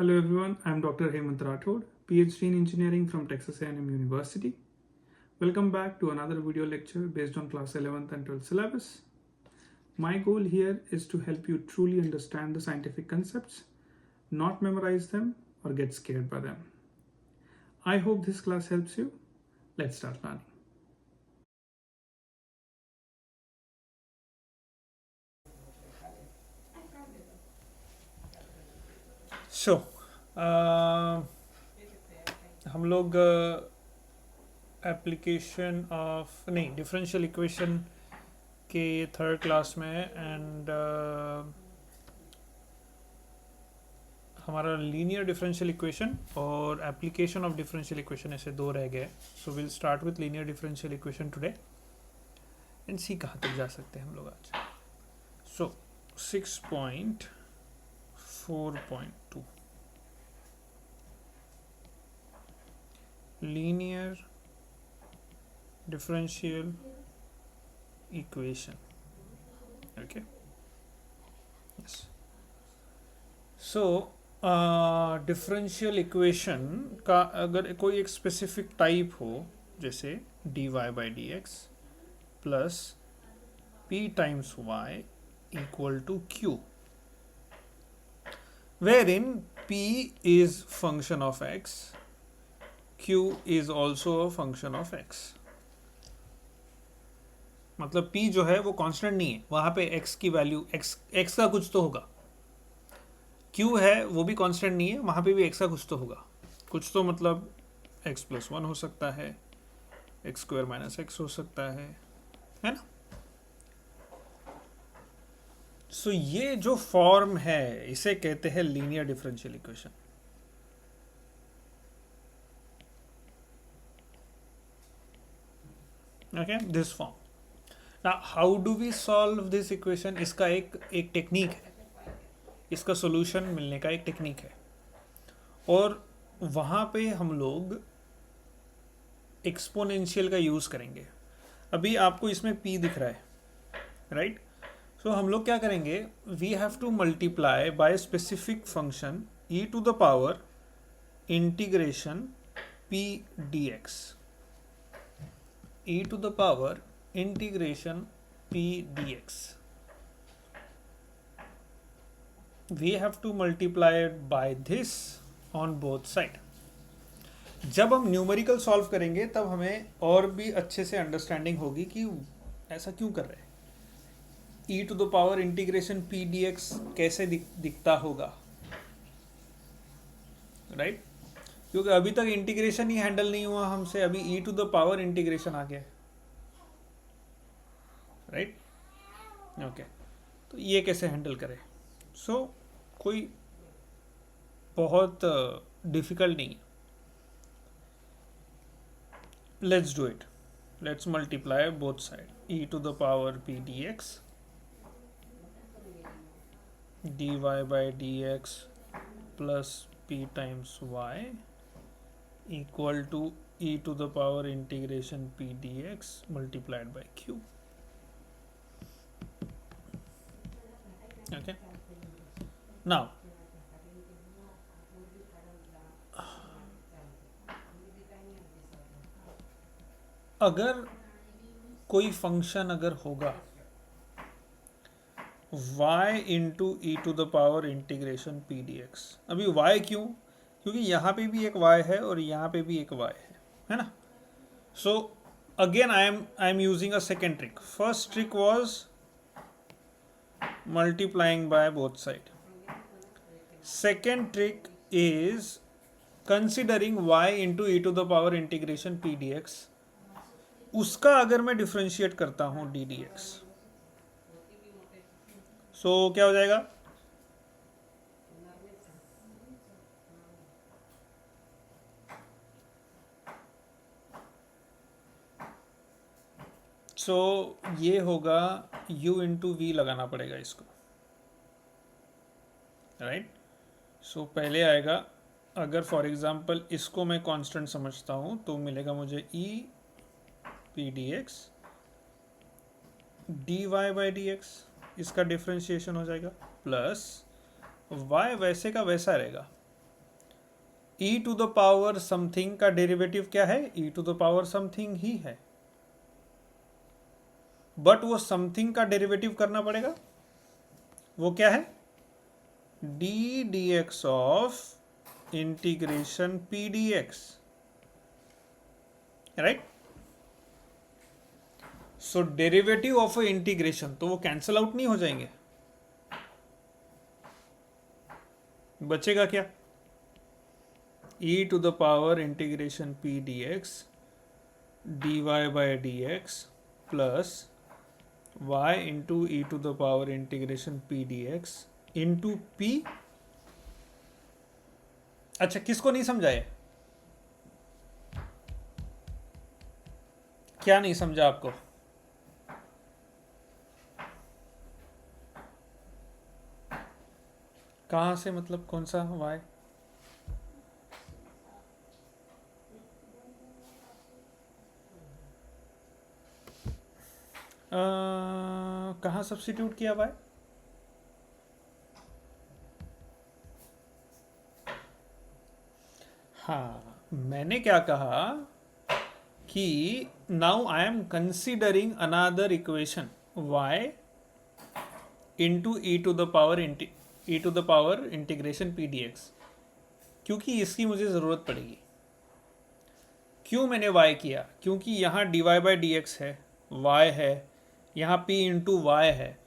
Hello everyone, I am Dr. Hemant Rathod, PhD in Engineering from Texas A&M University. Welcome back to another video lecture based on class 11th and 12th syllabus. My goal here is to help you truly understand the scientific concepts, not memorize them or get scared by them. I hope this class helps you. Let's start learning. So, हम लोग application of नहीं differential equation के third class में and हमारा linear differential equation और application of differential equation ऐसे दो रह गए. So will start with linear differential equation today and see कहाँ तक जा सकते हैं हम लोग आज. सो 6.4.2 linear differential equation. Okay, yes. So differential equation का अगर कोई एक स्पेसिफिक टाइप हो, जैसे dy by dx plus p times y equal to q, wherein p is function of x, q is also a function of x. मतलब p जो है वो कांस्टेंट नहीं है, वहां पे x की वैल्यू x का कुछ तो होगा. q है वो भी कांस्टेंट नहीं है, वहां पे भी x का कुछ तो होगा. कुछ तो मतलब x प्लस 1 हो सकता है, x स्क्वायर माइनस x हो सकता है ना. सो ये जो फॉर्म है इसे कहते हैं linear differential equation. Okay, this form. Now how do we solve this equation? इसका एक टेक्निक है, इसका सॉल्यूशन मिलने का एक टेक्निक है, और वहाँ पे हम लोग एक्सपोनेंशियल का यूज़ करेंगे. अभी आपको इसमें p दिख रहा है, राइट? सो हम लोग क्या करेंगे, we have to multiply by specific function e to the power integration p dx, e to the power integration p dx. We have to multiply it by this on both side. जब हम numerical solve करेंगे तब हमें और भी अच्छे से understanding होगी कि ऐसा क्यों कर रहे हैं. e to the power integration p dx कैसे दिखता होगा, राइट? क्योंकि अभी तक इंटीग्रेशन ही हैंडल नहीं हुआ हमसे, अभी e to the power integration आ गया, राइट? ओके, तो ये कैसे हैंडल करें? सो कोई बहुत डिफिकल्ट नहीं है. Let's do it. Let's multiply both side. e to the power p dx dy by dx plus p times y equal to e to the power integration p dx multiplied by q. Okay, now अगर कोई function अगर होगा y into E to the power integration p d x. अभी y क्यों? क्योंकि यहाँ पे भी एक y है और यहाँ पे भी एक y है ना. So again I am using a second trick. First trick was multiplying by both side. Second trick is considering y into e to the power integration p dx. उसका अगर मैं डिफरेंशिएट करता हूं d dx, सो क्या हो जाएगा? सो ये होगा u इंटू वी लगाना पड़ेगा इसको, राइट? सो पहले आएगा, अगर फॉर एग्जांपल इसको मैं कांस्टेंट समझता हूं तो मिलेगा मुझे e p dx dy by dx, इसका डिफरेंशिएशन हो जाएगा, प्लस y वैसे का वैसा रहेगा, e to the power something का डेरिवेटिव क्या है? E to the power something ही है, बट वो समथिंग का डेरिवेटिव करना पड़ेगा। वो क्या है? D d x of integration p d x, right. So derivative of a integration, तो वो कैंसल आउट नहीं हो जाएंगे, बचेगा क्या? E to the power integration p d x d y by d x plus y into E to the power integration p d x into p. अच्छा, किसको नहीं समझा है? क्या नहीं समझा आपको? कहाँ से, मतलब कौन सा y? कहाँ सब्स्टिट्यूट किया y? हाँ, मैंने क्या कहा कि now I am considering another equation y into E to the power integration p d x, क्योंकि इसकी मुझे ज़रूरत पड़ेगी। क्यों मैंने y किया? क्योंकि यहाँ d y by d x है, y है, यहाँ p इंटू वाई है।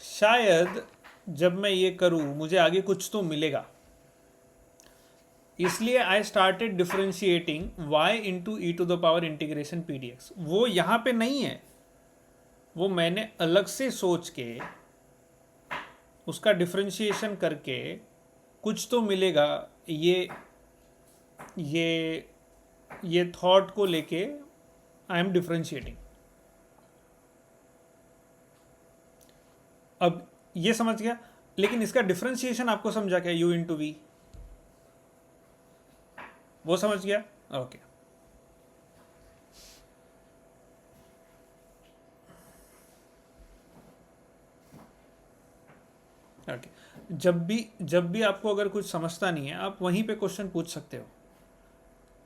शायद जब मैं ये करूँ मुझे आगे कुछ तो मिलेगा, इसलिए I started differentiating y into E to the power integration p d x. वो यहाँ पे नहीं है, वो मैंने अलग से सोच के उसका डिफ्रेंशिएशन करके कुछ तो मिलेगा, ये थॉट को लेके आई एम डिफ्रेंशिएटिंग। अब ये समझ गया, लेकिन इसका डिफ्रेंशिएशन आपको समझा क्या? u इंटू वी, वो समझ गया? ओके। ओके, जब भी आपको अगर कुछ समझता नहीं है, आप वहीं पे क्वेश्चन पूछ सकते हो,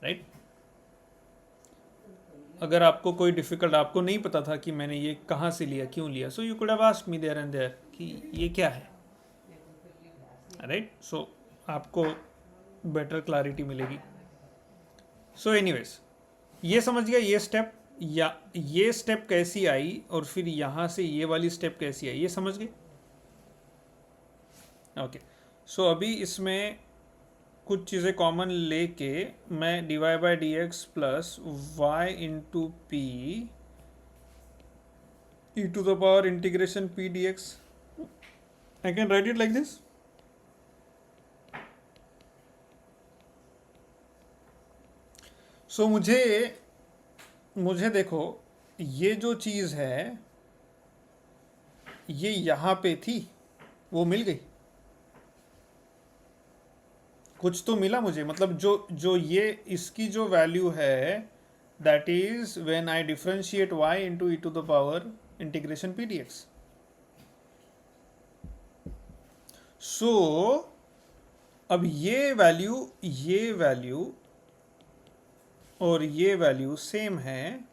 राइट? अगर आपको कोई डिफिकल्ट, आपको नहीं पता था कि मैंने ये कहाँ से लिया, क्यों लिया, so you could have asked me there and there कि ये क्या है, राइट? सो आपको बेटर क्लैरिटी मिलेगी। सो एनीवेज, ये समझ गया ये स्टेप, या ये स्टेप कैसी आई और फिर यहाँ से ये वाली स्टेप कैसी आई, ये समझ गए? ओके। सो अभी इसमें कुछ चीज़ें कॉमन लेके मैं d y by d x plus y into p e to the power integration p d x, I can write it like this. So मुझे देखो, ये जो चीज़ है ये यहाँ पे थी, वो मिल गई, कुछ तो मिला मुझे, मतलब जो ये इसकी जो वैल्यू है, that is when I differentiate y into E to the power integration p d x. So अब ये वैल्यू और ये वैल्यू सेम है,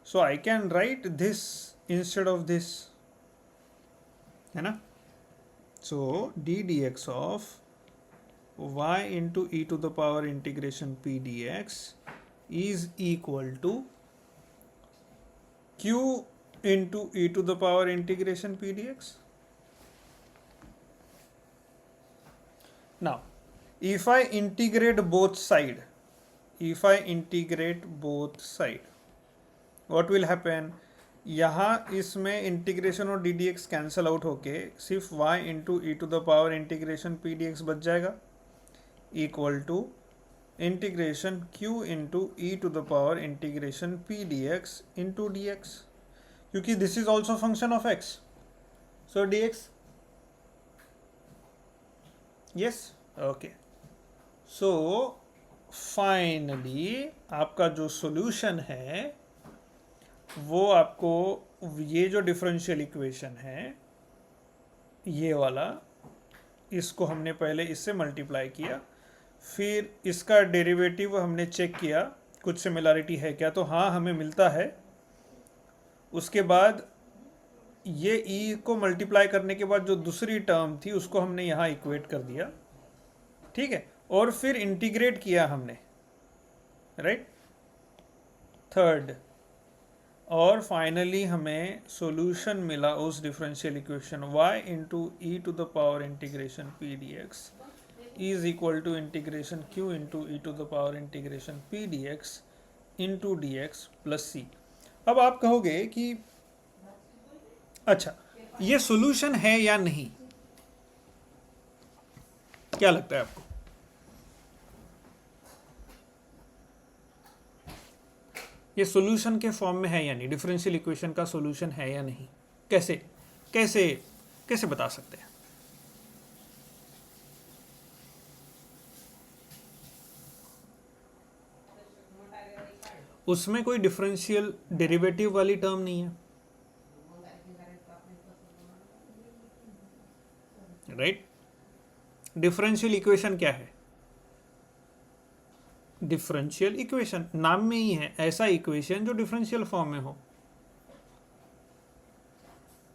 so I can write this instead of this, है ना? So d d x of y into e to the power integration p dx is equal to q into e to the power integration p dx. Now, if I integrate both side, what will happen? यहाँ इसमें integration और d d x cancel out होके सिर्फ y into E to the power integration p d x बच जाएगा, equal to integration q into E to the power integration p d x into d x, क्योंकि this is also function of x, so d x, yes, okay. So finally आपका जो solution है वो आपको ये जो डिफरेंशियल इक्वेशन है ये वाला, इसको हमने पहले इससे मल्टीप्लाई किया, फिर इसका डेरिवेटिव हमने चेक किया कुछ सिमिलरिटी है क्या, तो हाँ हमें मिलता है। उसके बाद ये ई को मल्टीप्लाई करने के बाद जो दूसरी टर्म थी उसको हमने यहाँ इक्वेट कर दिया, ठीक है, और फिर इंटीग्रेट किया हमने, राइट, थर्ड, और फाइनली हमें सॉल्यूशन मिला उस differential equation y into E to the power integration p d x is equal to integration q into E to the power integration p d x into d x plus C. अब आप कहोगे कि अच्छा ये solution है या नहीं, क्या लगता है आपको? ये सॉल्यूशन के फॉर्म में है या नहीं, डिफरेंशियल इक्वेशन का सॉल्यूशन है या नहीं, कैसे कैसे कैसे बता सकते हैं? उसमें कोई डिफरेंशियल डेरिवेटिव वाली टर्म नहीं है, राइट? डिफरेंशियल इक्वेशन क्या है? डिफरेंशियल इक्वेशन नाम में ही है, ऐसा इक्वेशन जो डिफरेंशियल फॉर्म में हो,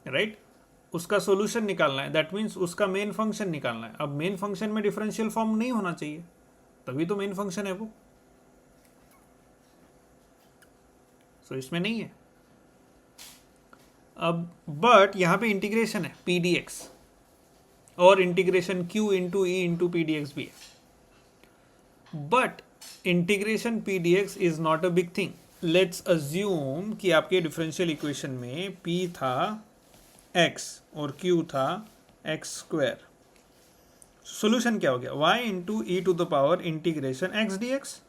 राइट? उसका सॉल्यूशन निकालना है, दैट मीन्स उसका मेन फंक्शन निकालना है। अब मेन फंक्शन में डिफरेंशियल फॉर्म नहीं होना चाहिए, तभी तो मेन फंक्शन है वो, सो इसमें नहीं है। अब बट यहां पे इंटीग्रेशन है पी डी एक्स, और integration q into e into p d x भी है, but integration p d x is not a big thing. Let's assume कि आपके डिफरेंशियल इक्वेशन में p था x और q था एक्स स्क्वायर। सोल्यूशन क्या हो गया? y into E to the power integration x d x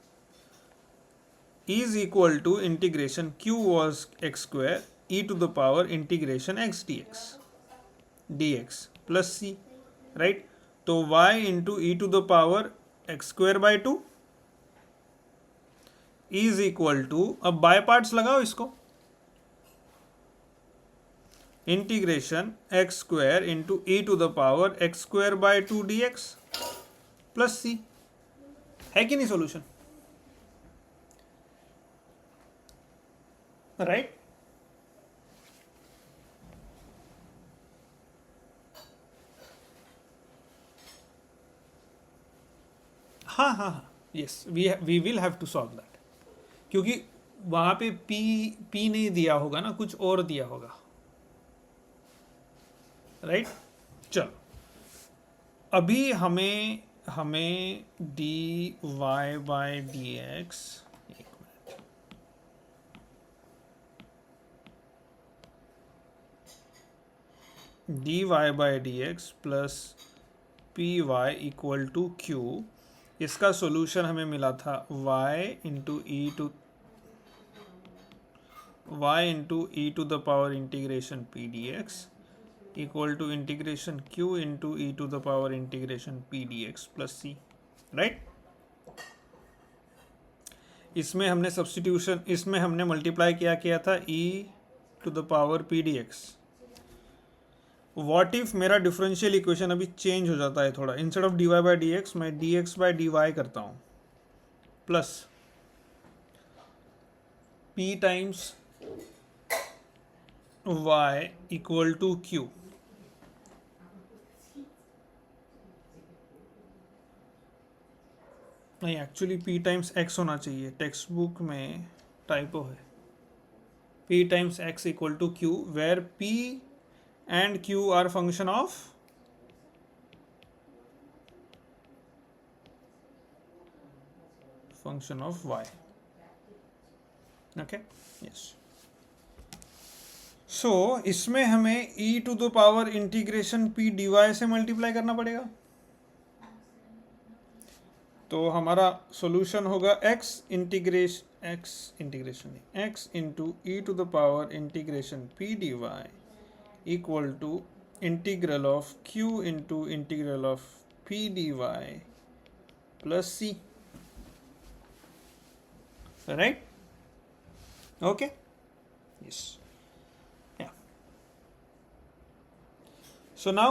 is equal to integration q was x square e to the power integration x d x plus C, right? तो y into E to the power x square by two is equal to, अब by parts लगाओ इसको, integration x square into E to the power x square by two d x plus C. है कि नहीं solution, right? हाँ हाँ हाँ, yes, we will have to solve that, क्योंकि वहां पे पी नहीं दिया होगा ना, कुछ और दिया होगा, राइट? चलो अभी हमें d y by d x, d y by d x plus p y equal to q, इसका सॉल्यूशन हमें मिला था y into E to the power integration p d x equal to integration q into E to the power integration p d x plus C, right? इसमें हमने substitution, इसमें हमने multiply किया था e to the power p d x. What if मेरा differential equation अभी change हो जाता है थोड़ा, instead of d y by d x मैं d x by d y करता हूँ plus p times y equal to q, नहीं एक्चुअली p टाइम्स x होना चाहिए, टेक्स्ट बुक में टाइपो है, p times x equal to q where p and q are function of y, okay, yes. so इसमें हमें e to the power integration p dy से multiply करना पड़ेगा, तो हमारा सॉल्यूशन होगा x into E to the power integration p dy equal to integral of q into integral of p dy plus c, right? Okay, yes, yeah. So now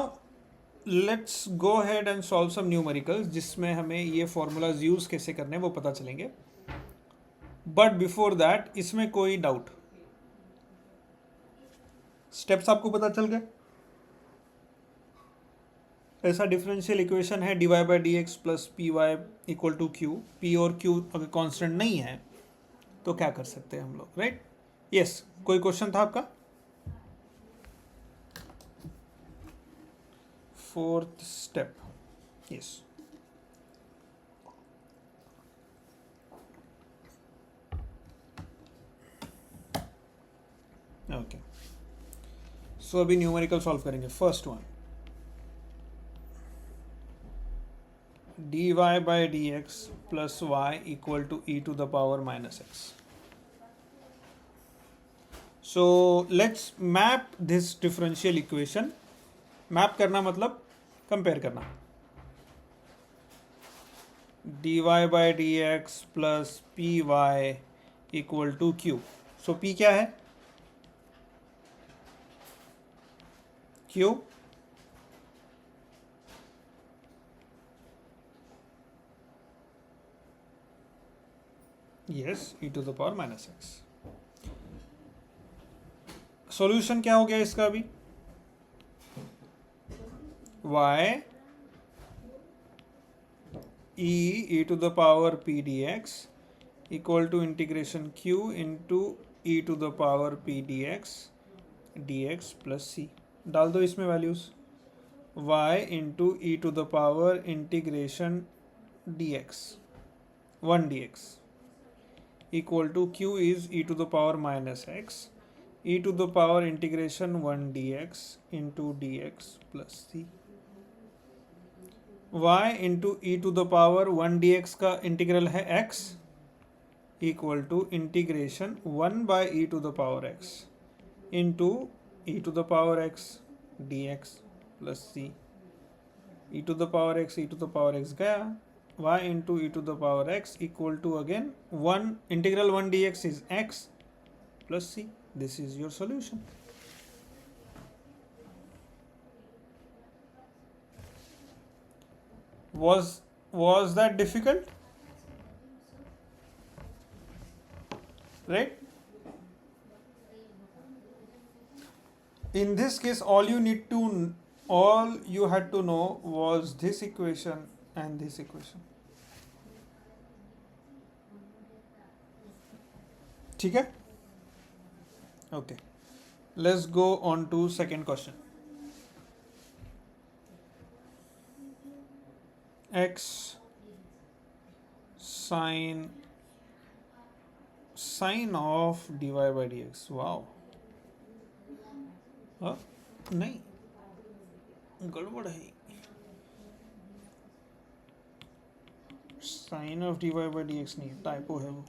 let's go ahead and solve some numericals जिसमें हमें ये formulas use कैसे करने हैं वो पता चलेंगे. But before that इसमें कोई डाउट? स्टेप्स आपको पता चल गए? ऐसा डिफरेंशियल इक्वेशन है dy by d x plus p y equal to q. P और क्यू अगर कांस्टेंट नहीं है तो क्या कर सकते हैं हम लोग, राइट? यस, कोई क्वेश्चन था आपका? Fourth step. Yes, okay. So अभी न्यूमेरिकल सॉल्व करेंगे. First one, dy by dx plus y equal to e to the power minus x. So let's map this differential equation. Map करना मतलब compare करना. dy by dx plus py equal to q. So p क्या है? q. yes, e to the power minus x. Solution क्या हो गया इसका अभी? y e to the power p dx equal to integration q into e to the power p dx plus c. डाल दो इसमें values. y into e to the power integration dx 1 dx equal to q is e to the power minus x e to the power integration 1 dx into dx plus c. y into e to the power 1 dx का integral है x equal to integration 1 by e to the power x into e to the power x dx plus c. e to the power x गया. y into e to the power x equal to again 1 integral 1 dx is x plus c. This is your solution. Was that difficult? Right? In this case all you had to know was this equation and this equation. ठीक है? Okay. Let's go on to second question. x sine of dy by dx. Wow. नहीं, गड़बड़ है. Sine of dy by dx नहीं, typo है वो.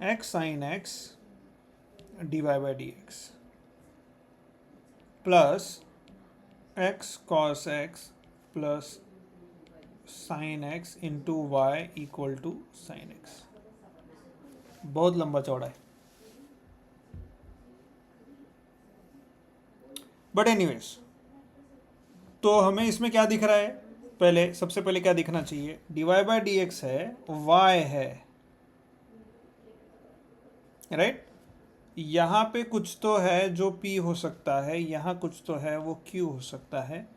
x sin x dy by dx plus x cos x plus sin x into y equal to sin x. बहुत लंबा चौड़ा है. बट एनीवेज, तो हमें इसमें क्या दिख रहा है? सबसे पहले क्या दिखना चाहिए? dy by dx है, y है, राइट? यहाँ पे कुछ तो है जो p हो सकता है, यहाँ कुछ तो है वो q हो सकता है,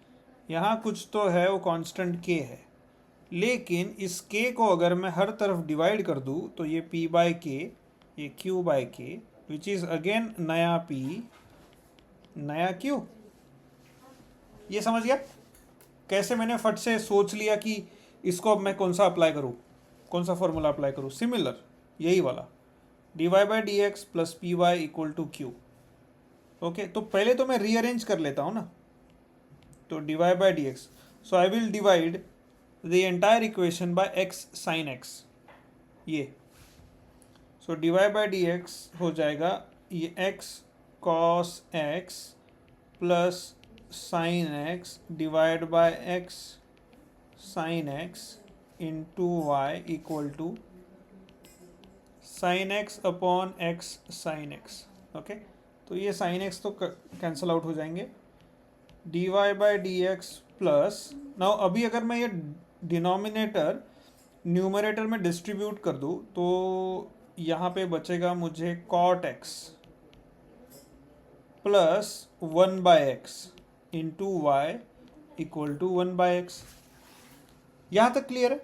यहाँ कुछ तो है वो कांस्टेंट k है. लेकिन इस k को अगर मैं हर तरफ डिवाइड कर दूँ तो ये p बाय k, ये q by k, which is again नया p नया q. ये समझ गया कैसे मैंने फट से सोच लिया कि इसको अब मैं कौन सा अप्लाई करूँ, कौन सा फॉर्मूला अप्लाई करूँ? सिमिलर, यही वाला, dy by dx plus p y equal to q. Okay, तो पहले तो मैं रीअरेंज कर लेता हूँ ना. तो dy by dx, so I will divide the entire equation by x sine x. ये सो dy by dx हो जाएगा ये x cos x plus sine x divide by x sine x into y equal to sine x upon x sine x. Okay, तो ये sine x तो cancel out हो जाएंगे. dy by d x plus, now अभी अगर मैं ये denominator numerator में डिस्ट्रीब्यूट कर दूँ तो यहाँ पे बचेगा मुझे cot x plus 1 by x into y equal to 1 by x. यहाँ तक क्लियर है?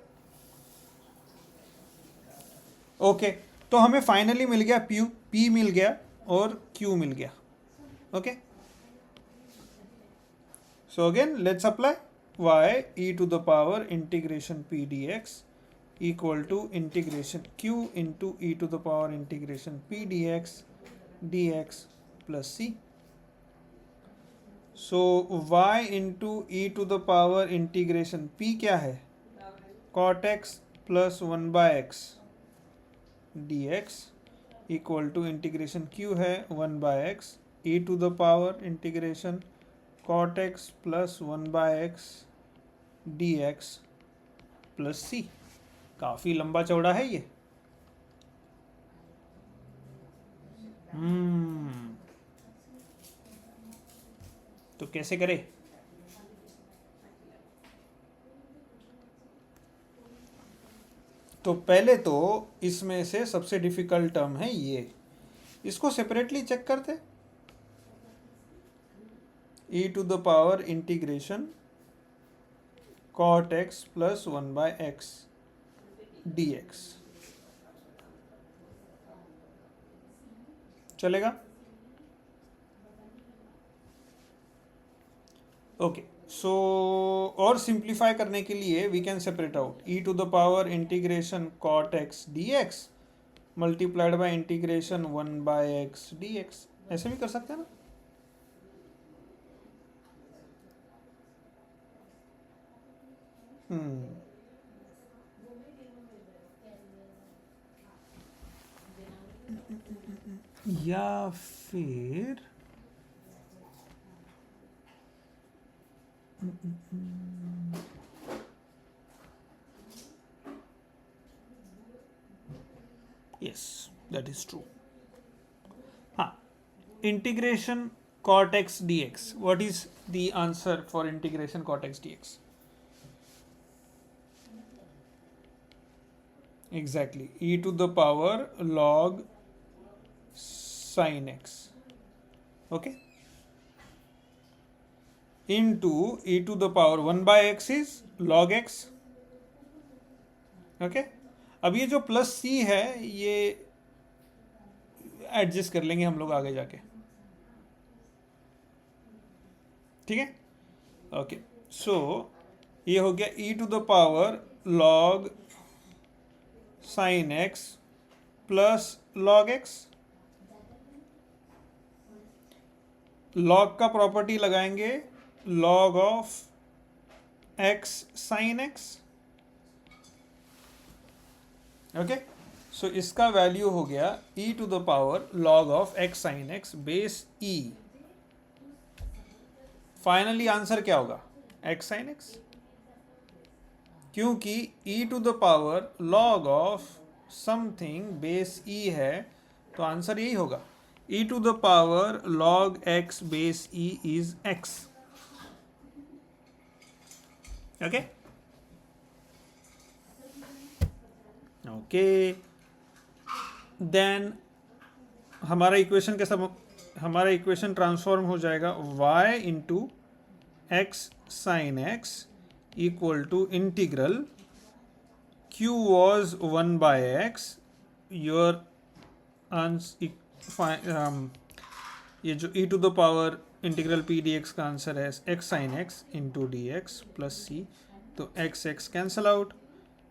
ओके, तो हमें फाइनली मिल गया पी मिल गया और क्यू मिल गया। Okay, so again let's apply y e to the power integration p dx equal to integration q into e to the power integration p dx dx plus c. So y into e to the power integration p क्या है? cot x plus 1 by x dx equal to integration q है 1 by x e to the power integration cot x plus 1 by x d x plus C. काफी लंबा चौड़ा है ये। तो कैसे करें? तो पहले तो इसमें से सबसे डिफिकल्ट टर्म है ये, इसको सेपरेटली चेक करते। e to the power integration cot x plus 1 by x dx चलेगा? ओके, सो और सिंप्लीफाई करने के लिए we can separate out e to the power integration cot x dx multiplied by integration 1 by x dx। ऐसे भी कर सकते हैं ना? या फिर यस, दैट इज ट्रू। हाँ, integration cot x dx, what is the answer for integration cot x dx? Exactly, e to the power log sin x, okay, into e to the power 1 by x is log x, okay। अब ये जो plus c है ये adjust कर लेंगे हम लोग आगे जाके, ठीक है। ओके, सो ये हो गया e to the power log sin x plus log x। log का प्रॉपर्टी लगाएंगे log of x sin x, okay. So इसका वैल्यू हो गया e to the power log of x sin x base e। Finally answer क्या होगा? x sin x, क्योंकि e to the power log of something base e है, तो answer यही होगा। e to the power log x base e is x, okay okay. Then हमारा equation कैसा, हमारा इक्वेशन ट्रांसफॉर्म हो जाएगा y into x sine x equal to integral q was 1 by x, your ये जो e to the power integral p dx का answer है x sine x into d x plus c, तो x x cancel out,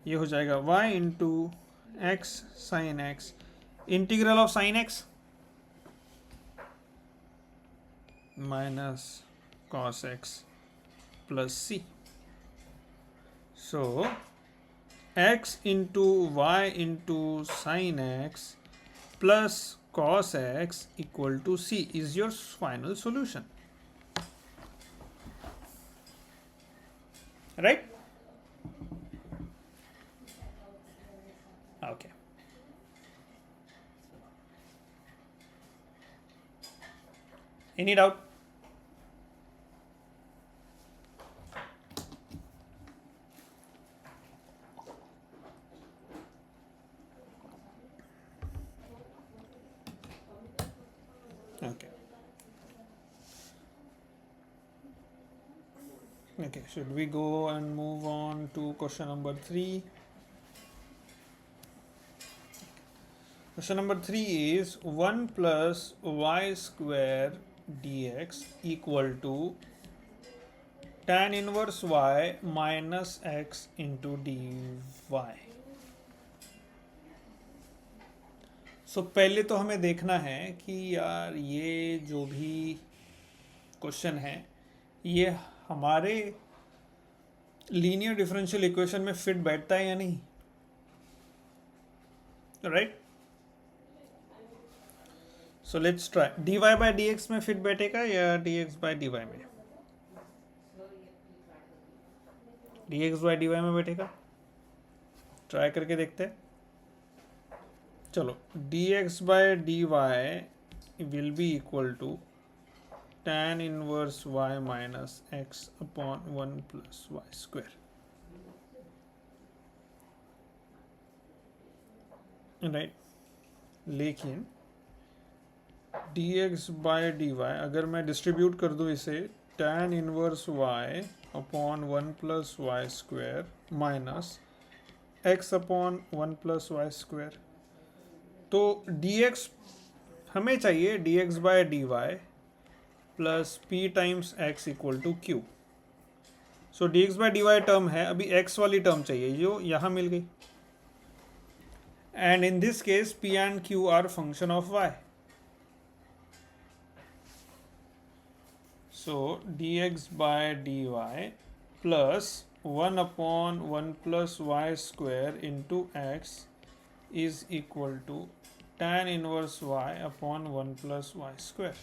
ये हो जाएगा y into x sine x integral of sine x minus cos x plus c. So x into y into sine x plus cos x equal to c is your final solution, right? Okay. Any doubt? Okay, should we go and move on to question number 3? Question number 3 is 1 plus y square dx equal to tan inverse y minus x into dy. सो पहले तो हमें देखना है कि यार ये जो भी क्वेश्चन है ये हमारे लीनियर डिफरेंशियल इक्वेशन में फिट बैठता है या नहीं, right? So let's try. dy by dx में फिट बैठेगा या dx बाय dy में? dx बाय dy में बैठेगा. ट्राई करके देखते हैं. चलो, dx by dy will be equal to tan inverse y minus x upon 1 plus y square. Right, लेकिन dx बाय dy अगर मैं डिस्ट्रीब्यूट कर दूं इसे tan inverse y upon 1 plus y square minus x upon 1 plus y square, तो dx हमें चाहिए dx by dy plus p times x equal to q. So dx by dy term है, अभी x वाली term चाहिए जो यहाँ मिल गई. And in this case p and q are function of y. So dx by dy plus 1 upon 1 plus y square into x is equal to tan inverse y upon 1 plus y square.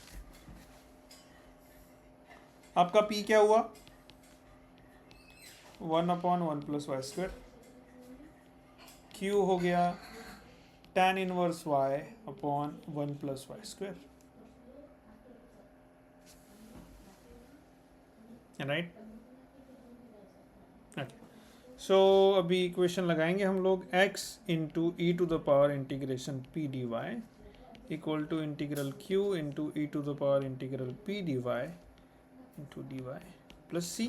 आपका p क्या हुआ? 1 upon 1 plus y square. q हो गया tan inverse y upon 1 plus y square. Right. So अभी equation लगाएंगे हम लोग. x into E to the power integration p dy equal to integral q into E to the power integral p dy into dy plus c.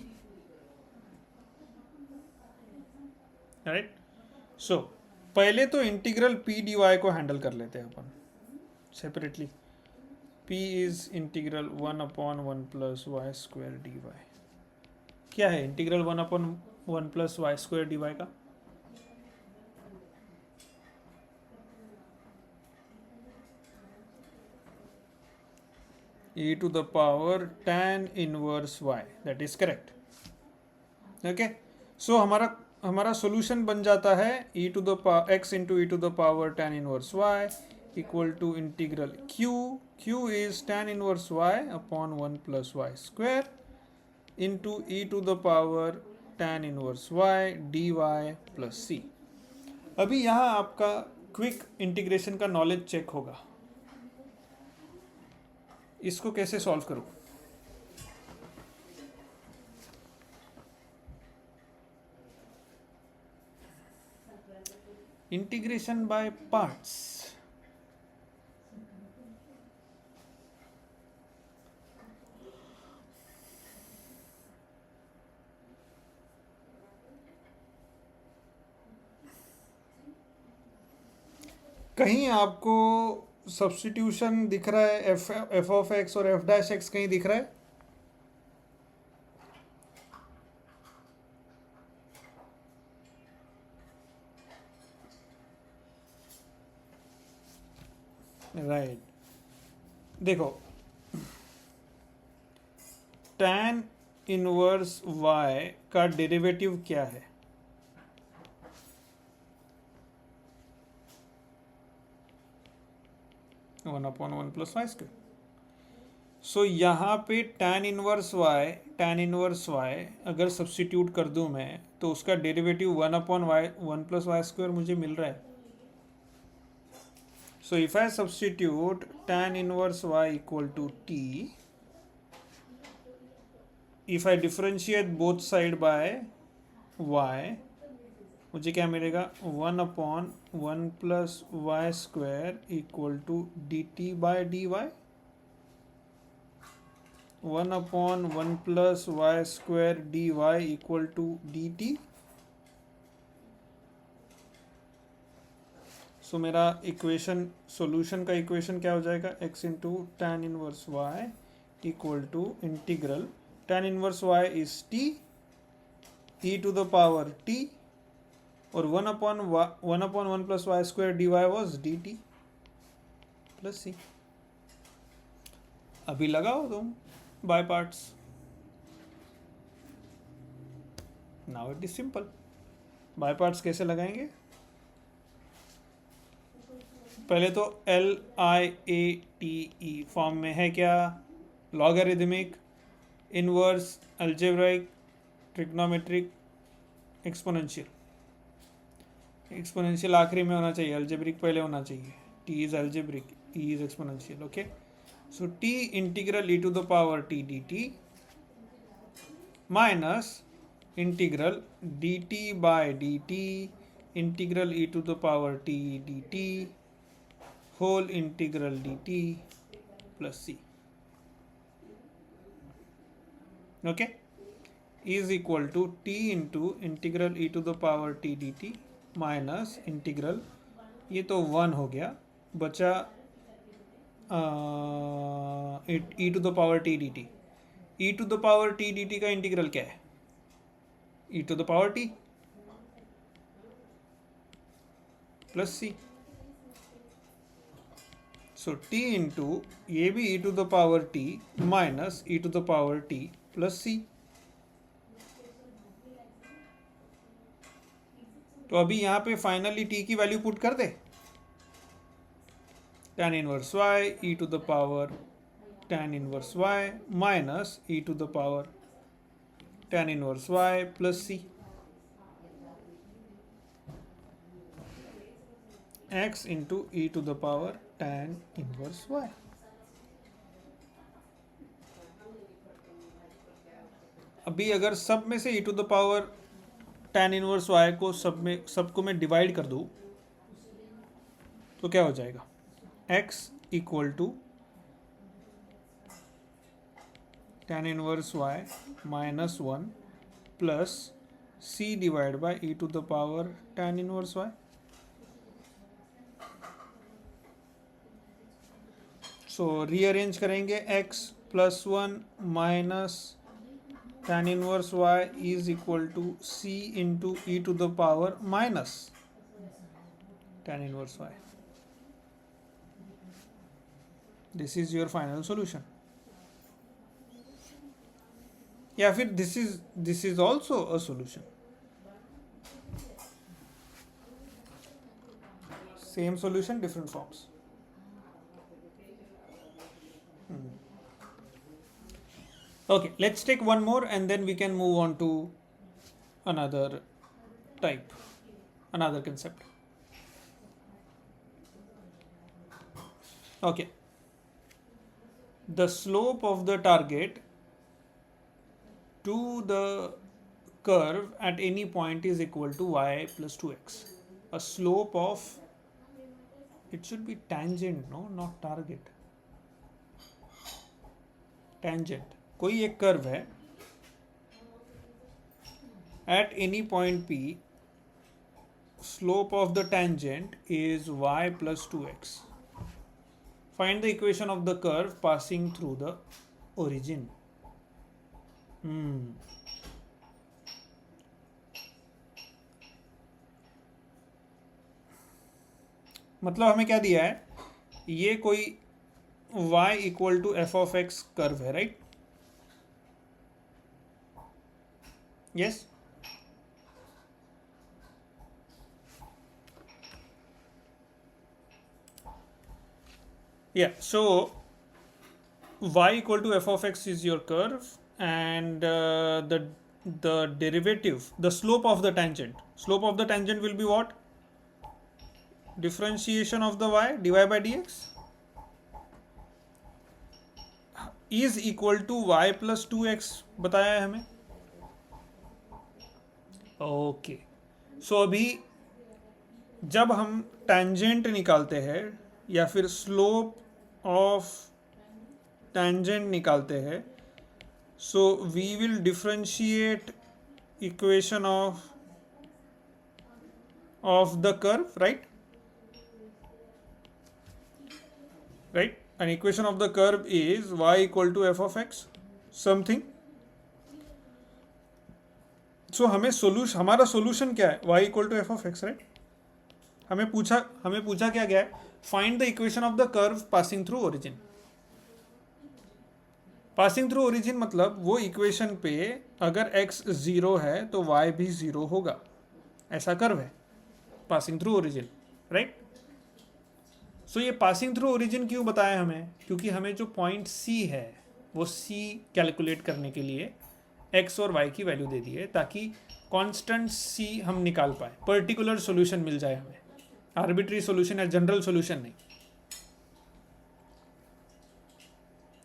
Right. So पहले तो integral p dy को handle कर लेते हैं अपन separately. p is integral 1 upon 1 plus y square dy. क्या है integral 1 upon 1 plus y square dy का? e to the power tan inverse y. That is correct. Okay. So हमारा solution बन जाता है e to the power x into e to the power tan inverse y equal to integral q is tan inverse y upon 1 plus y square into e to the power tan inverse y dy plus c. अभी यहाँ आपका quick integration का knowledge check होगा. इसको कैसे solve करूं? Integration by parts. कहीं आपको सब्स्टिट्यूशन दिख रहा है? एफ ऑफ एक्स और एफ डैश एक्स कहीं दिख रहा है? राइट. देखो, tan इनवर्स y का डेरिवेटिव क्या है? One upon 1 plus y square. So यहाँ पे tan इनवर्स y अगर सब्स्टिट्यूट कर दूं मैं तो उसका derivative 1 upon 1 plus y square मुझे मिल रहा है. So if I substitute tan inverse y equal to t, if I differentiate both side by y, मुझे क्या मिलेगा? 1 upon 1 plus y square equal to d t by d y. 1/1 plus y square dy equal to dt. So मेरा equation solution का equation क्या हो जाएगा, x into tan inverse y equal to integral tan inverse y is t e to the power t और 1/1 plus y square dy was dt plus c. अभी लगाओ तुम by parts. Now it is simple. By parts कैसे लगाएंगे, पहले तो LIATE form में है क्या, logarithmic, inverse, algebraic, trigonometric, exponential. Exponential आखिरी में होना चाहिए, अलजेब्रिक पहले होना चाहिए. T is algebraic, E is exponential. Okay, so T integral e to the power t dt minus integral dt by dt integral e to the power t dt whole integral dt plus c. Okay, is equal to t into integral e to the power t dt minus integral, ये तो 1 हो गया, बचा e to the power t dt. e to the power t dt का integral क्या है, e to the power t plus c. So t into ये भी e to the power t minus e to the power t plus c. तो अभी यहाँ पे finally t की वैल्यू पुट कर दे, tan inverse y e to the power tan inverse y minus e to the power tan inverse y plus c. x into e to the power tan inverse y. अभी अगर सब में से e to the power tan inverse y को सबको मैं divide कर दूं तो क्या हो जाएगा, x equal to tan inverse y minus 1 plus c divide by e to the power tan inverse y. So rearrange करेंगे, x plus 1 minus tan inverse y is equal to c into e to the power minus tan inverse y. This is your final solution. या फिर this is also a solution. Same solution, different forms. Okay, let's take one more and then we can move on to another type, another concept. Okay, the slope of the target to the curve at any point is equal to y plus 2x. A slope of, it should be tangent, no, not target. Tangent, कोई एक curve है at any point p, slope of the tangent is y plus 2x. Find the equation of the curve passing through the origin. मतलब हमें क्या दिया है, ये कोई y equal to f of x curve है, right? Yes. Yeah, so y equal to f of x is your curve and the derivative, the slope of the tangent. Slope of the tangent will be what? Differentiation of the y, dy by dx is equal to y plus 2x बताया है हमें. Okay, so अभी जब हम tangent निकालते हैं या फिर स्लोप ऑफ टेंजेंट निकालते हैं So we will differentiate equation of the curve, right? An equation of the curve is y equal to f of x something. So हमारा सोल्यूशन क्या है? y equal to f of x, right? हमें पूछा क्या गया है? Find the equation of the curve passing through origin. Passing through origin मतलब वो इक्वेशन पे अगर x 0 है तो y भी 0 होगा, ऐसा कर्व है पासिंग थ्रू ओरिजिन, राइट? सो ये पासिंग थ्रू ओरिजिन क्यों बताया हमें? क्योंकि हमें जो पॉइंट C है वो C कैलकुलेट करने के लिए x और y की वैल्यू दे दी है ताकि कांस्टेंट C हम निकाल पाए, पर्टिकुलर सॉल्यूशन मिल जाए हमें, आर्बिट्री सॉल्यूशन या जनरल सॉल्यूशन नहीं,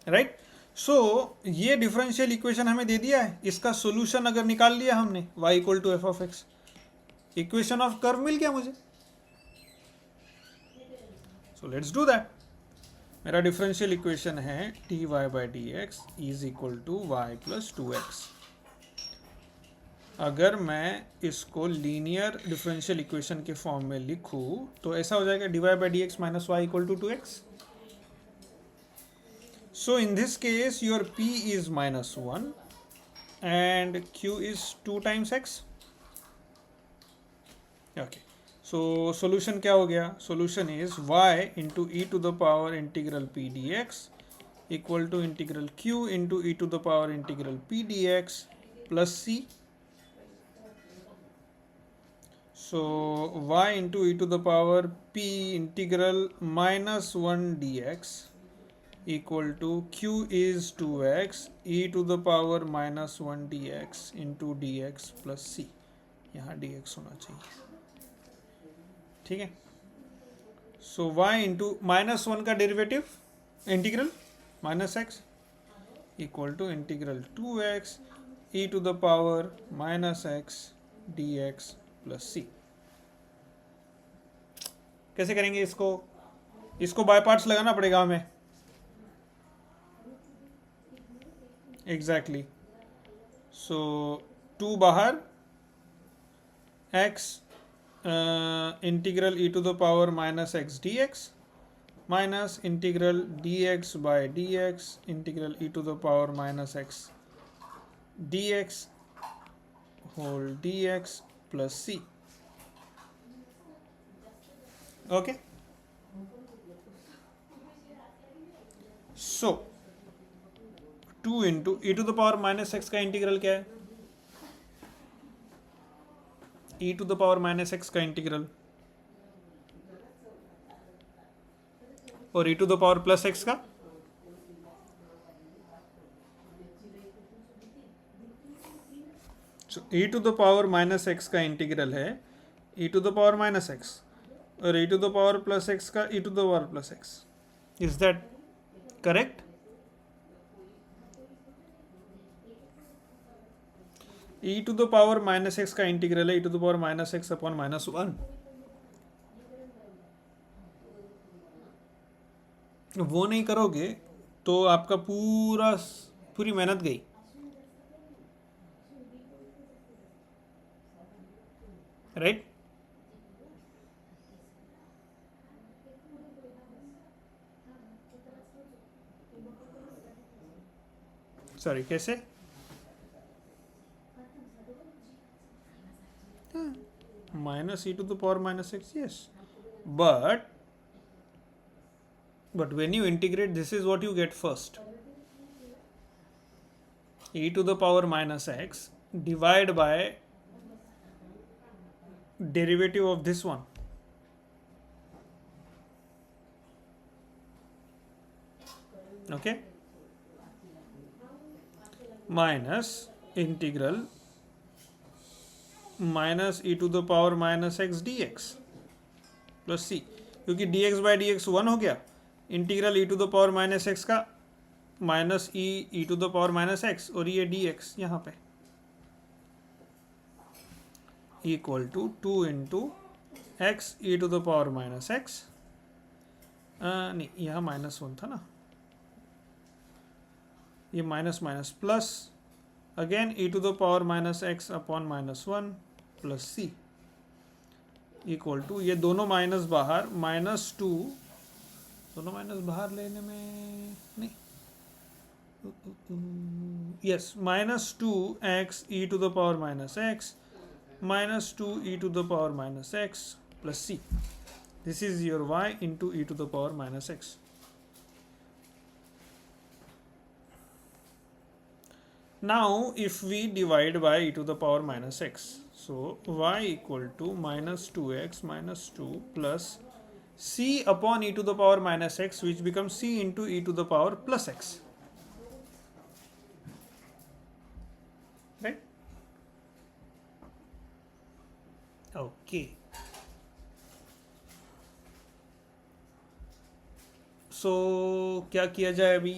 राइट? सो ये डिफरेंशियल इक्वेशन हमें दे दिया है, इसका सॉल्यूशन अगर निकाल लिया हमने y equal to f of x, equation of curve मिल गया मुझे. So let's do that. मेरा डिफरेंशियल इक्वेशन है dy by d x is equal to y plus 2x. अगर मैं इसको लीनियर डिफरेंशियल इक्वेशन के फॉर्म में लिखूं तो ऐसा हो जाएगा dy by d x minus y equal to 2x. So in this case your p is minus 1 and q is 2 times x. Okay, so solution क्या हो गया? Solution is y into e to the power integral p dx equal to integral q into e to the power integral p dx plus c. So y into e to the power p integral minus 1 dx equal to q is 2x e to the power minus 1 dx into dx plus c. यहाँ dx होना चाहिए, ठीक है? सो y into minus 1 का derivative integral minus x equal to integral 2x e to the power minus x dx plus c. कैसे करेंगे इसको by parts लगाना पड़ेगा हमें. एग्जैक्टली. सो 2 बाहर, x integral e to the power minus x d x minus integral d x by d x integral e to the power minus x d x whole d x plus c. Okay, so 2 into E to the power minus x का integral क्या है? E to the power minus x का integral और e to the power plus x का e to the power minus x का integral है e to the power minus x और e to the power plus x का e to the power plus x. Is that correct? E to the power minus x का integral है e to the power minus x upon minus 1. वो नहीं करोगे तो आपका पूरी मेहनत गई. राइट? सॉरी, कैसे? Minus e to the power minus x, yes, but when you integrate, this is what you get first. E to the power minus x divide by derivative of this one. Okay, minus integral minus e to the power minus x d x plus c. क्योंकि d x by d x 1 हो गया, integral e to the power minus x का minus e to the power minus x और ये d x यहाँ पे equal to 2 into x e to the power minus x. नहीं, यहाँ -1 था ना, ये minus minus plus, again e to the power minus x upon minus one plus c equal to, ये दोनों माइनस बाहर, माइनस टू, दोनों माइनस बाहर लेने में नहीं, yes, minus two x e to the power minus x minus two e to the power minus x plus c. This is your y into e to the power minus x. Now if we divide by e to the power minus x, so y equal to minus 2x minus 2 plus c upon e to the power minus x, which becomes c into e to the power plus x. Right? Okay. सो क्या किया जाए अभी,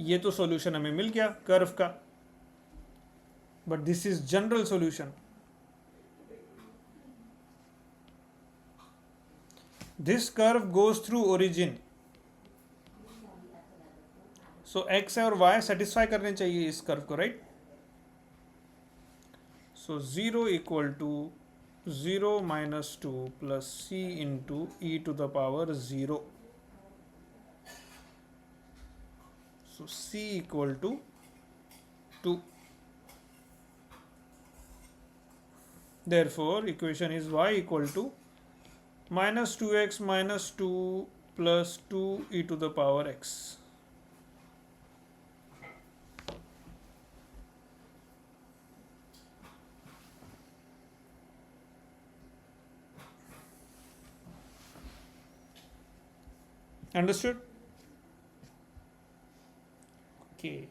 ये तो solution हमें मिल गया curve का, but this is general solution. This curve goes through origin, so x और वाई सेटिस्फाई करने चाहिए इस कर्व को, right. So 0 equal to 0 minus 2 plus c into E to the power 0. So c equal to 2. Therefore equation is y equal to minus 2x minus 2 plus 2 e to the power x. Understood? Okay.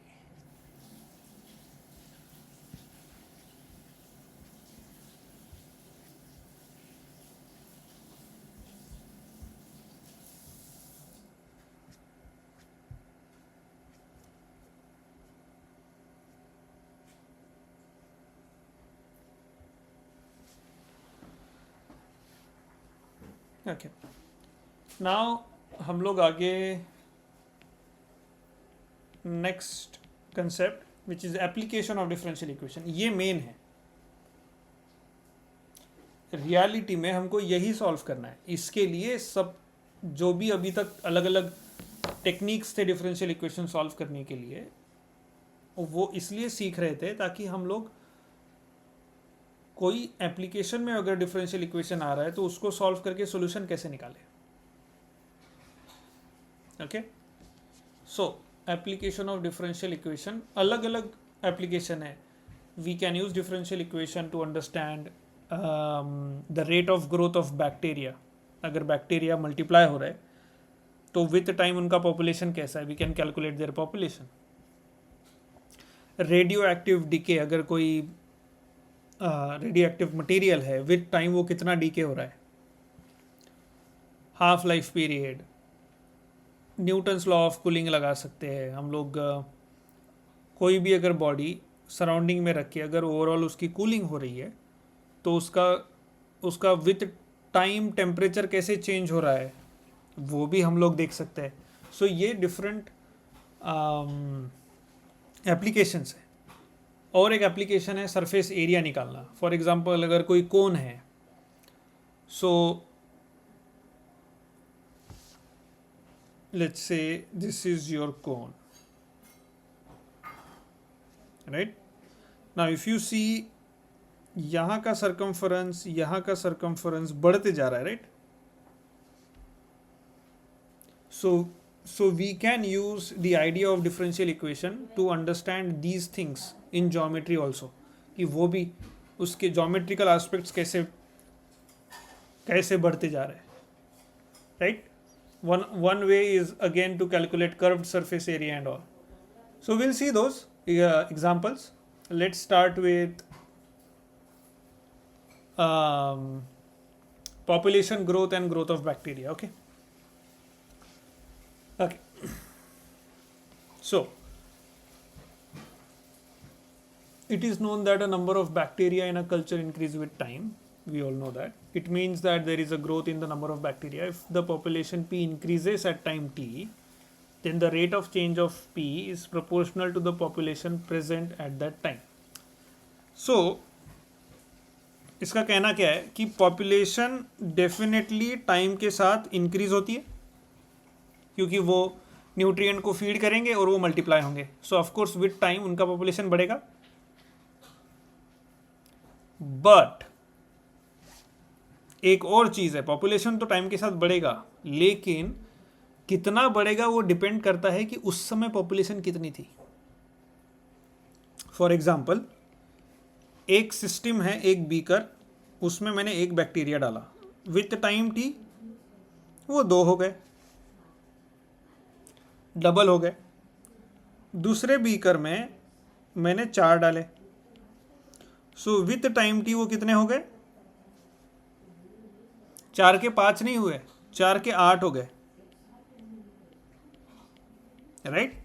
Okay. Now हम लोग आगे next concept which is application of differential equation. ये main है, reality में हमको यही solve करना है. इसके लिए सब जो भी अभी तक अलग अलग टेक्निक्स थे डिफरेंशियल इक्वेशन सॉल्व करने के लिए, वो इसलिए सीख रहे थे ताकि हम लोग कोई एप्लीकेशन में अगर डिफरेंशियल इक्वेशन आ रहा है तो उसको सॉल्व करके सॉल्यूशन कैसे निकालें. Okay, so application of differential equation, अलग अलग एप्लीकेशन है. We can use differential equation to understand the rate of growth of bacteria. अगर बैक्टीरिया मल्टीप्लाई हो रहा है तो विथ टाइम उनका पॉपुलेशन कैसा है, we can calculate their population. Radio active decay, अगर कोई रेडियो एक्टिव मटीरियल है, विथ टाइम वो कितना डीके हो रहा है. Half life period, Newton's law of cooling लगा सकते हैं हम लोग. कोई भी अगर बॉडी सराउंडिंग में रख के अगर ओवरऑल उसकी कूलिंग हो रही है तो उसका विथ टाइम टेम्परेचर कैसे चेंज हो रहा है वो भी हम लोग देख सकते हैं. सो ये डिफरेंट एप्लीकेशंस है. और एक एप्लीकेशन है सरफेस एरिया निकालना. फॉर एग्जांपल अगर कोई कोन है, सो let's say this is your cone, right? Now if you see यहाँ का circumference बढ़ते जा रहा है, right? So we can use the idea of differential equation to understand these things in geometry also, कि वो भी उसके geometrical aspects कैसे बढ़ते जा रहे हैं, right? One way is again to calculate curved surface area and all. So we'll see those examples. Let's start with population growth and growth of bacteria. Okay. So it is known that a number of bacteria in a culture increase with time. We all know that. It means that there is a growth in the number of bacteria. If the population P increases at time t, then the rate of change of P is proportional to the population present at that time. So इसका कहना क्या है कि population definitely time के साथ increase होती है, क्योंकि वो न्यूट्रिएंट को फीड करेंगे और वो मल्टीप्लाई होंगे. सो ऑफ कोर्स विद टाइम उनका पॉपुलेशन बढ़ेगा. बट एक और चीज है, पॉपुलेशन तो टाइम के साथ बढ़ेगा, लेकिन कितना बढ़ेगा वो डिपेंड करता है कि उस समय पॉपुलेशन कितनी थी. फॉर एग्जाम्पल, एक सिस्टम है, एक बीकर, उसमें मैंने एक बैक्टीरिया डाला, विथ टाइम टी वो 2 हो गए, डबल हो गए. दूसरे बीकर में मैंने 4 डाले, सो विथ टाइम टी वो कितने हो गए? 4 के 5 नहीं हुए, 4 के 8 हो गए, राइट.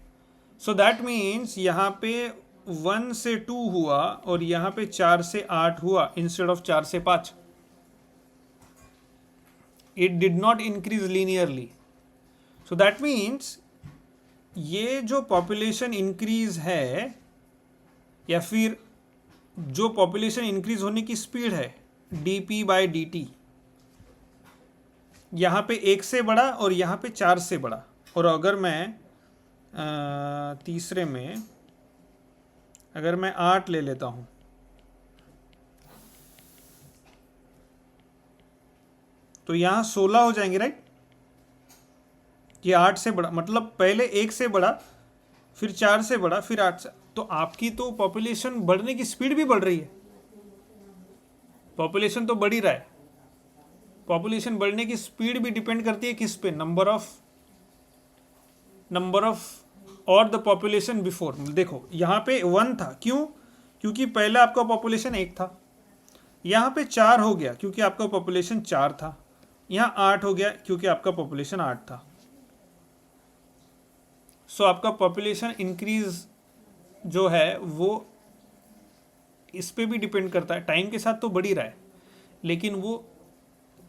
सो दैट मीन्स यहां पे 1 से 2 हुआ और यहां पे 4 से 8 हुआ इंस्टेड ऑफ 4 से 5. It did not increase linearly. So that means ये जो पॉपुलेशन इंक्रीज है, या फिर जो पॉपुलेशन इंक्रीज होने की स्पीड है, dp बाय dt, यहां पे 1 से बड़ा और यहां पे 4 से बड़ा. और अगर मैं तीसरे में अगर मैं 8 ले लेता हूं, तो यहां 16 हो जाएंगे, राइट. ये 8 से बड़ा, मतलब पहले 1 से बड़ा, फिर 4 से बड़ा, फिर 8 से. तो आपकी तो पॉपुलेशन बढ़ने की स्पीड भी बढ़ रही है. पॉपुलेशन तो बढ़ ही रहा है. पॉपुलेशन बढ़ने की स्पीड भी डिपेंड करती है किस पे? नंबर ऑफ और द पॉपुलेशन बिफोर. देखो यहां पे 1 था, क्यों? क्योंकि पहले आपका पॉपुलेशन 1 था. यहां पे 4 हो गया क्योंकि आपका पॉपुलेशन 4 था. यहां 8 हो गया क्योंकि आपका पॉपुलेशन 8 था. सो आपका पॉपुलेशन इंक्रीज जो है वो इस पे भी डिपेंड करता है. टाइम के साथ तो बढ़ ही रहा है, लेकिन वो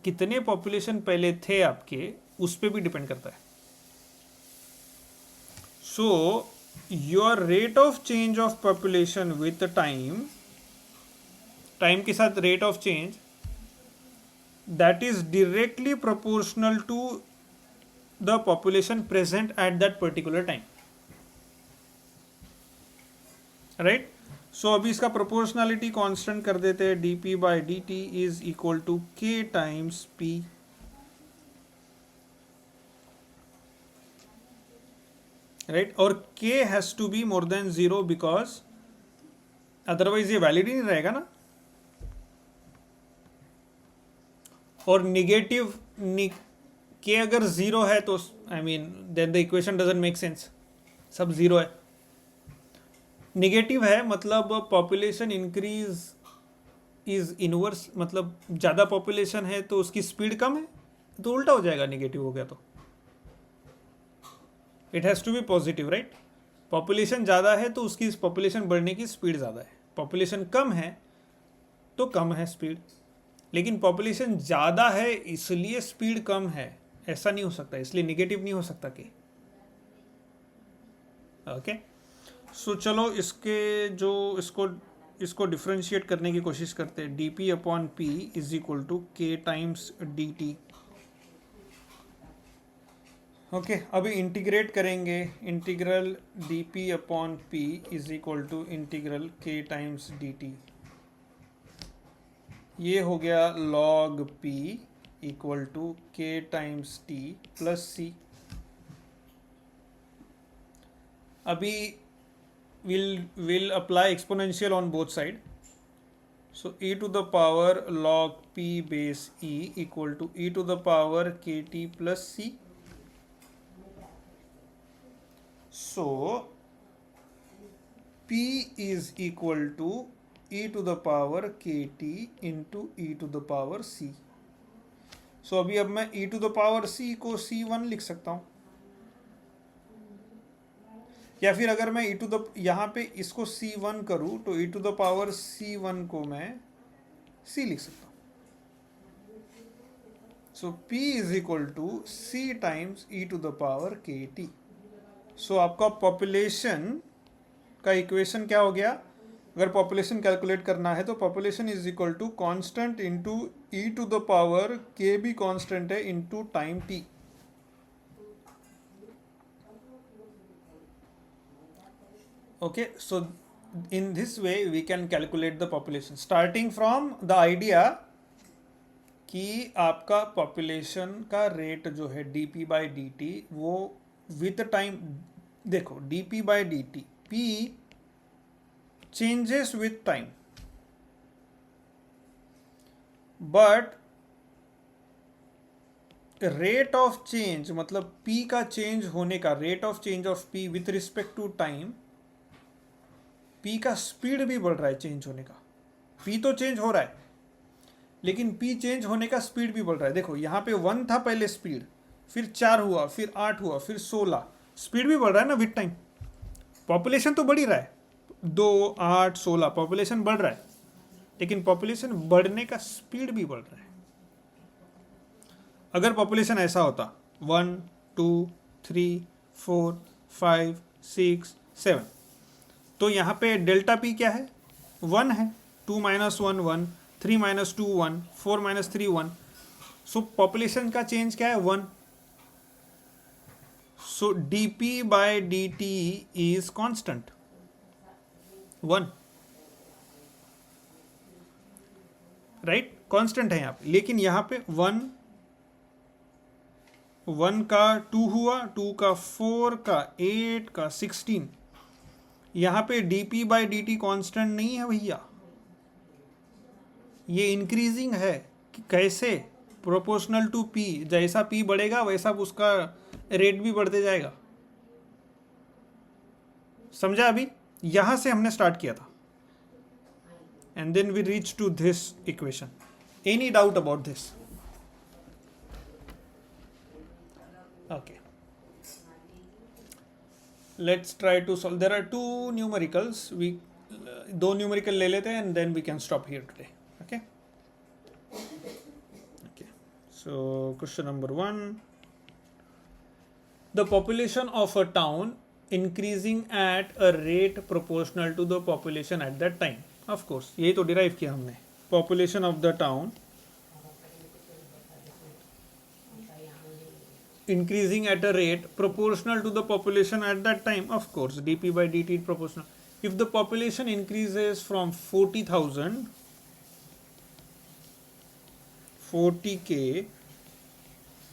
कितने पॉपुलेशन पहले थे आपके, उस पे भी डिपेंड करता है. So your rate of change of population with time, time के साथ rate of change, that is directly proportional to the population present at that particular time, right. So अभी इसका प्रोपोर्शनलिटी कांस्टेंट कर देते हैं. dp by dt is equal to k times p. Right. और k has to be more than 0 because otherwise ये valid ही नहीं रहेगा ना. और निगेटिव k अगर 0 है तो I mean then the equation doesn't make sense. सब 0 है. निगेटिव है मतलब पॉपुलेशन इंक्रीज इज इनवर्स, मतलब ज़्यादा पॉपुलेशन है तो उसकी स्पीड कम है, तो उल्टा हो जाएगा. निगेटिव हो गया तो it has to be positive, right. Population ज़्यादा है तो उसकी पॉपुलेशन बढ़ने की स्पीड ज़्यादा है. पॉपुलेशन कम है तो कम है स्पीड. लेकिन पॉपुलेशन ज़्यादा है इसलिए स्पीड कम है, ऐसा नहीं हो सकता. इसलिए निगेटिव नहीं हो सकता कि. ओके. सो चलो इसके जो इसको डिफ्रेंशिएट करने की कोशिश करते हैं. dp upon p is equal to k times dt. Okay. अभी इंटीग्रेट करेंगे. Integral dp upon p is equal to integral k times dt. ये हो गया log p equal to k times t plus c. अभी we'll apply exponential on both side. So e to the power log p base e equal to e to the power kt plus c. So p is equal to e to the power kt into e to the power c. So अभी अब मैं e to the power c को c1 लिख सकता हूँ, या फिर अगर मैं e टू द यहाँ पे इसको c1 करूँ तो e to the power c1 को मैं c लिख सकता हूँ. So p is equal to c times e to the power kt. So आपका पॉपुलेशन का इक्वेशन क्या हो गया? अगर पॉपुलेशन कैलकुलेट करना है तो population is equal to constant into E to the power K भी कांस्टेंट है into time T. Okay, so in this way we can calculate the population starting from the idea कि आपका population का rate जो है dp by dt वो with time, देखो dp by dt p changes with time, but rate of change मतलब p का change होने का rate of change of p with respect to time, p का स्पीड भी बढ़ रहा है चेंज होने का. p तो चेंज हो रहा है लेकिन p चेंज होने का स्पीड भी बढ़ रहा है. देखो यहाँ पे 1 था पहले स्पीड, फिर 4 हुआ, फिर 8 हुआ, फिर 16, स्पीड भी बढ़ रहा है ना विथ टाइम. पॉपुलेशन तो बढ़ ही रहा है, 2, 8, 16 पॉपुलेशन बढ़ रहा है, लेकिन पॉपुलेशन बढ़ने का स्पीड भी बढ़ रहा है. अगर पॉपुलेशन ऐसा होता 1, 2, 3, 4, 5, 6, 7, तो यहाँ पे डेल्टा पी क्या है? 1 है. 2 - 1 1, 3 - 2 1, 4 - 3 1. सो पॉपुलेशन का चेंज क्या है? 1. सो dp by dt is constant 1, right? Constant है यहाँ पे. लेकिन यहाँ पे 1 का 2 हुआ, 2 का 4 का 8 का 16. यहाँ पे dp by dt कांस्टेंट नहीं है भैया, ये इंक्रीजिंग है. कैसे? Proportional to p. जैसा p बढ़ेगा वैसा उसका रेट भी बढ़ते जाएगा. समझा? अभी यहां से हमने स्टार्ट किया था and then we reach to this equation. Any doubt about this? Okay, let's try to solve. There are 2 numericals. We 2 numerical ले लेते हैं and then we can stop here today. Okay. So question number 1, the population of a town increasing at a rate proportional to the population at that time. Of course यही तो derive किया हमने. Population of the town increasing at a rate proportional to the population at that time. Of course dp by dt proportional. If the population increases from 40k,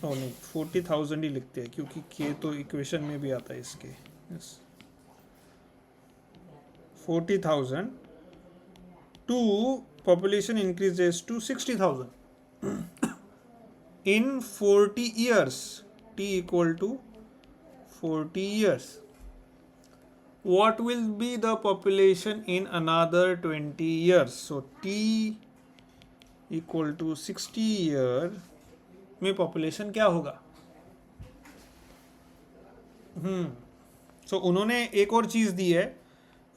ओ नहीं 40,000 ही लिखते हैं क्योंकि k तो equation में भी आता है इसके. yes. 40,000 to population increases to 60,000 in 40 years, t equal to 40 years. What will be the population in another 20 years? So t equal to 60 year में पॉपुलेशन क्या होगा? सो उन्होंने एक और चीज दी है,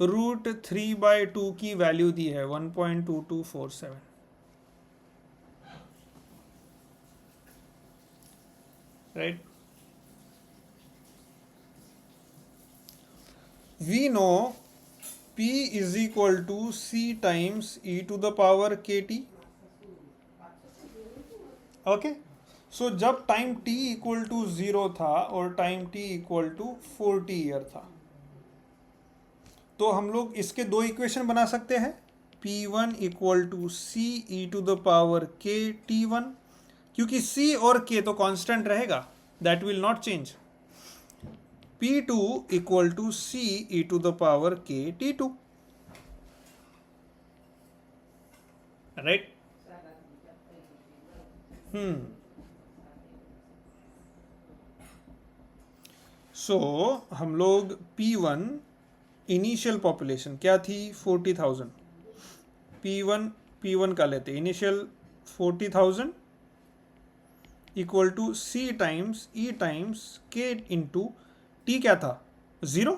√3/2 की वैल्यू दी है 1.2247. Right? We know p is equal to c times e to the power kt. Okay, so जब टाइम t इक्वल टू 0 था और time t equal to 40 year था, तो हम लोग इसके 2 इक्वेशन बना सकते हैं. p1 equal to c e to the power k t1, क्योंकि c और k तो कांस्टेंट रहेगा, that will not change. p2 equal to c e to the power k t2. Right? So हम लोग P1 इनिशियल पॉपुलेशन क्या थी? 40,000. P1 का लेते initial 40,000 equal to C times E times K into T क्या था? 0.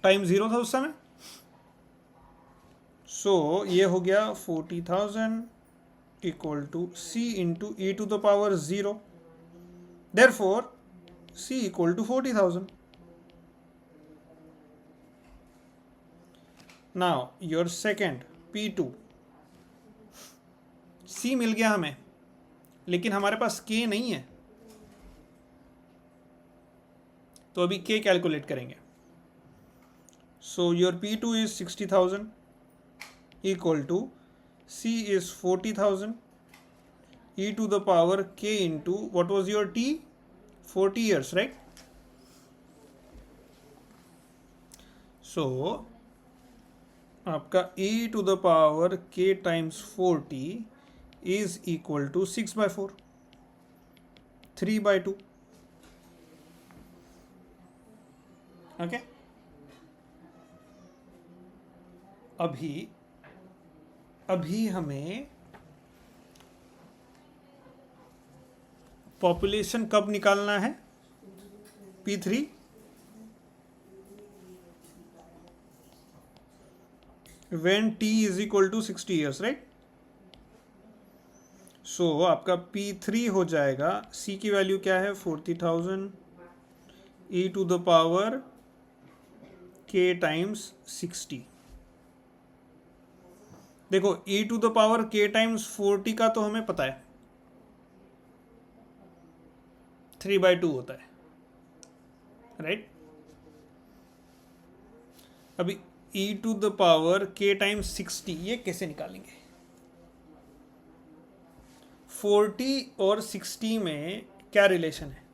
Time 0 था उस समय. सो ये हो गया 40,000 equal to c into e to the power 0. Therefore c equal to 40,000. Now your second P2, C मिल गया हमें, लेकिन हमारे पास K नहीं है, तो अभी K कैलकुलेट करेंगे. So your P2 is 60,000 equal to C is 40,000 e to the power K into what was your T? 40 years, right? So आपका e to the power K times 40 is equal to 6/4, 3/2. Okay? अभी हमें population कब निकालना है? P3 when T is equal to 60 years, right? So आपका P3 हो जाएगा, C की वैल्यू क्या है? 40,000 e to the power K times 60. देखो e to the power K times 40 का तो हमें पता है 3/2 होता है, राइट? अभी e to the power K times 60 ये कैसे निकालेंगे? 40 और 60 में क्या रिलेशन है?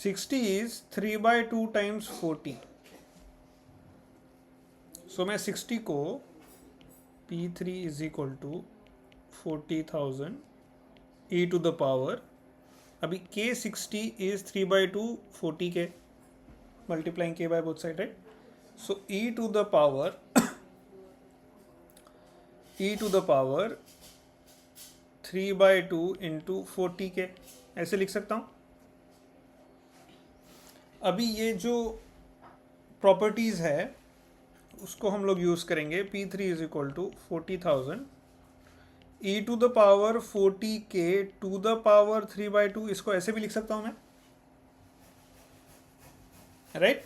Sixty is 3/2 times 40. So मैं 60 को P3 is equal to 40,000 e to the power, अभी K60 is 3/2 40K multiplying K by both side, right? So e to the power 3/2 into 40K ऐसे लिख सकता हूँ. अभी ये जो प्रॉपर्टीज़ है उसको हम लोग यूज़ करेंगे. P3 is equal to 40,000 e to the power 40K to the power 3/2. इसको ऐसे भी लिख सकता हूँ मैं, right?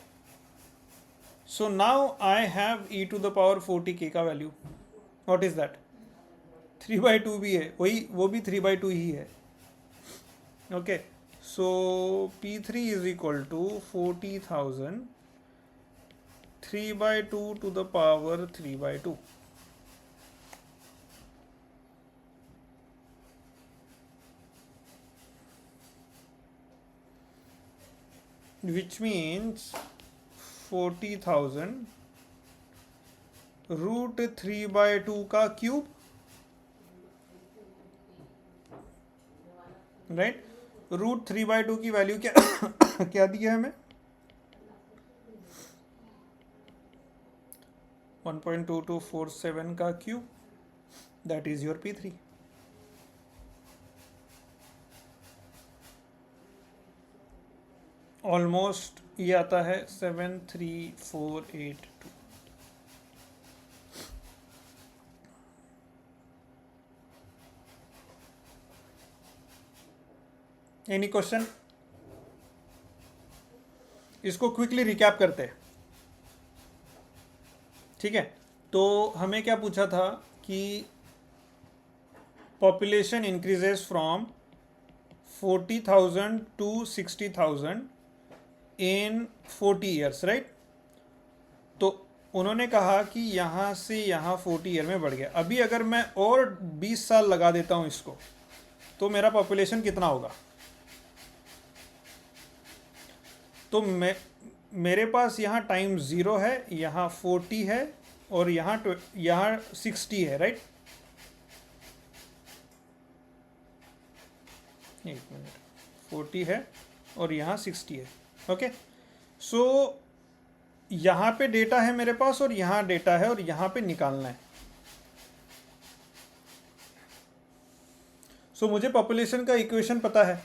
So now I have e to the power 40K का वैल्यू. What is that? 3/2 भी है, वही वो भी 3/2 ही है. Okay, so P3 is equal to 40,000 3/2 to the power 3/2. Which means 40,000 root 3/2 का क्यूब, राइट? रूट 3/2 की वैल्यू क्या क्या दी है हमें? 1.2247 का cube, that is your P3. Almost ये आता है 73482. Any question? इसको क्विकली रिकैप करते हैं, ठीक है? तो हमें क्या पूछा था कि population increases from 40,000 to 60,000 in 40 years, right? तो उन्होंने कहा कि यहाँ से यहाँ 40 ईयर में बढ़ गया. अभी अगर मैं और 20 साल लगा देता हूँ इसको, तो मेरा पॉपुलेशन कितना होगा? तो मेरे पास यहाँ टाइम 0 है, यहाँ 40 है और यहाँ 60 है, राइट? एक मिनट, 40 है और यहाँ 60 है. ओके, सो यहाँ पे डेटा है मेरे पास और यहाँ डेटा है और यहाँ पे निकालना है. सो मुझे पॉपुलेशन का इक्वेशन पता है,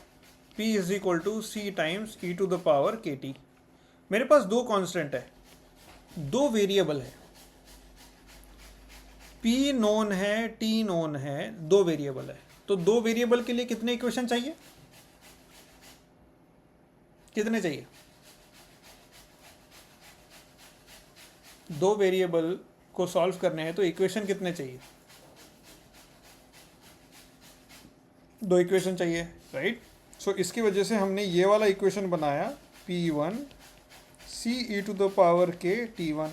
P is equal to C times e to the power KT. मेरे पास दो कांस्टेंट है, दो वेरिएबल है, P नोन है, T नोन है, दो वेरिएबल है, तो दो वेरिएबल के लिए कितने इक्वेशन चाहिए? कितने चाहिए? दो वेरिएबल को सॉल्व करने हैं तो इक्वेशन कितने चाहिए? दो इक्वेशन चाहिए, राइट? सो इसकी वजह से हमने ये वाला इक्वेशन बनाया, P1 C e to the power k T1।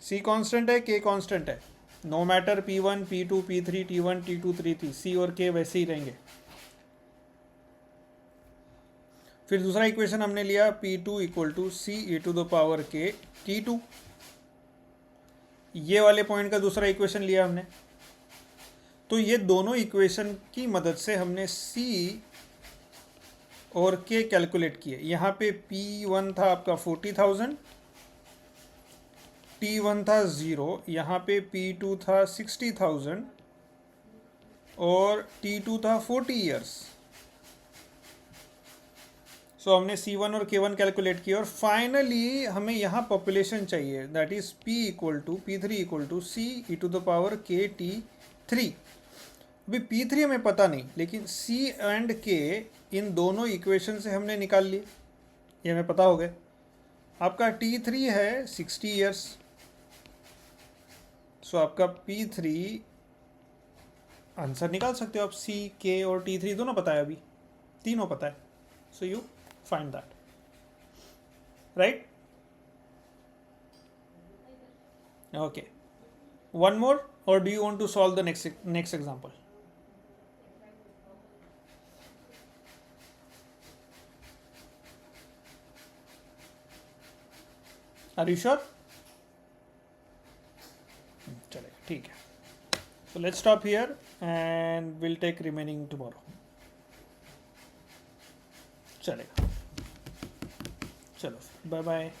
C constant है, K कांस्टेंट है, no matter P1 P2 P3 T1 T2 T3, C और K वैसे ही रहेंगे। फिर दूसरा इक्वेशन हमने लिया P2 equal to C e to the power k T2, ये वाले पॉइंट का दूसरा इक्वेशन लिया हमने। तो ये दोनों इक्वेशन की मदद से हमने C और K कैलकुलेट किए। यहाँ पे P1 था आपका 40,000, T1 था 0, यहाँ पे P2 था 60,000 और T2 था 40 ईयर्स। सो हमने C1 और K1 कैलकुलेट किया और फाइनली हमें यहाँ पॉपुलेशन चाहिए, that is P3 equal to C e to the power k T3। अभी P3 हमें पता नहीं, लेकिन C एंड K इन दोनों इक्वेशन से हमने निकाल लिए, ये हमें पता हो गया। आपका T3 है 60 ईयर्स, सो आपका P3 आंसर निकाल सकते हो आप। C, K और T3 दोनों पता है, अभी तीनों पता है, so you find that, right? Okay, one more और do you want to solve the next example? Are you sure? चलेगा, ठीक है। So let's stop here and we'll take remaining tomorrow. चलेगा, चलो, बाय बाय।